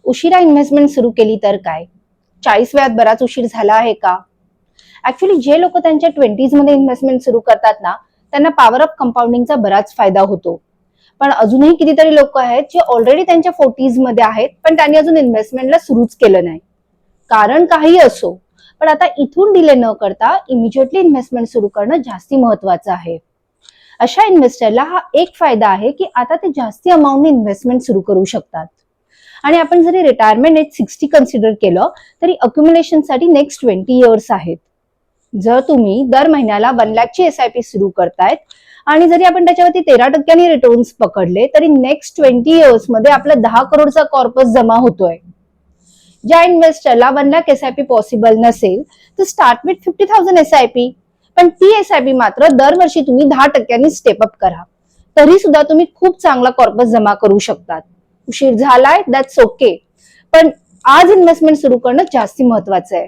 उशिरा इन्व्हेस्टमेंट सुरू केली तर काय? 40 वयात बराच उशीर झाला आहे का? ऍक्च्युली जे लोक त्यांच्या 20s मध्ये इन्व्हेस्टमेंट सुरू करतात ना, त्यांना पॉवर ऑफ कंपाऊंडिंगचा बराच फायदा होतो. पण अजूनही कितीतरी लोक आहेत जे ऑलरेडी त्यांच्या 40s मध्ये आहेत, पण त्यांनी अजून इन्व्हेस्टमेंटला सुरूच केलं नाही. कारण काही असो, पण आता इथून डिले न करता इमिजिएटली इन्व्हेस्टमेंट सुरू करणं जास्ती महत्वाचं आहे. अशा इन्व्हेस्टरला हा एक फायदा आहे की आता ते जास्ती अमाऊंटने इन्व्हेस्टमेंट सुरू करू शकतात. आणि आपण जरी रिटायरमेंट एज 60 कन्सिडर केलं तरी अक्युमुलेशन साठी नेक्स्ट 20 इयर्स आहेत. जर तुम्ही दर महिन्याला 1 लाख ची एसआयपी सुरू करतायत आणि जरी आपण त्याच्यावरती 13% रिटर्न्स पकडले तरी नेक्स्ट 20 इयर्स मध्ये आपला 10 करोडचा कॉर्पस जमा होतोय. ज्या इन्व्हेस्टरला 1 लाख एसआयपी पॉसिबल नसेल तर स्टार्ट विथ 50,000 एसआयपी, पण ती एसआयपी मात्र दरवर्षी तुम्ही 10% स्टेप अप करा, तरी सुद्धा तुम्ही खूप चांगला कॉर्पस जमा करू शकतात. उशीर झालाय दॅट्स ओके, पण आज इन्व्हेस्टमेंट सुरू करणं जास्ती महत्वाचं आहे.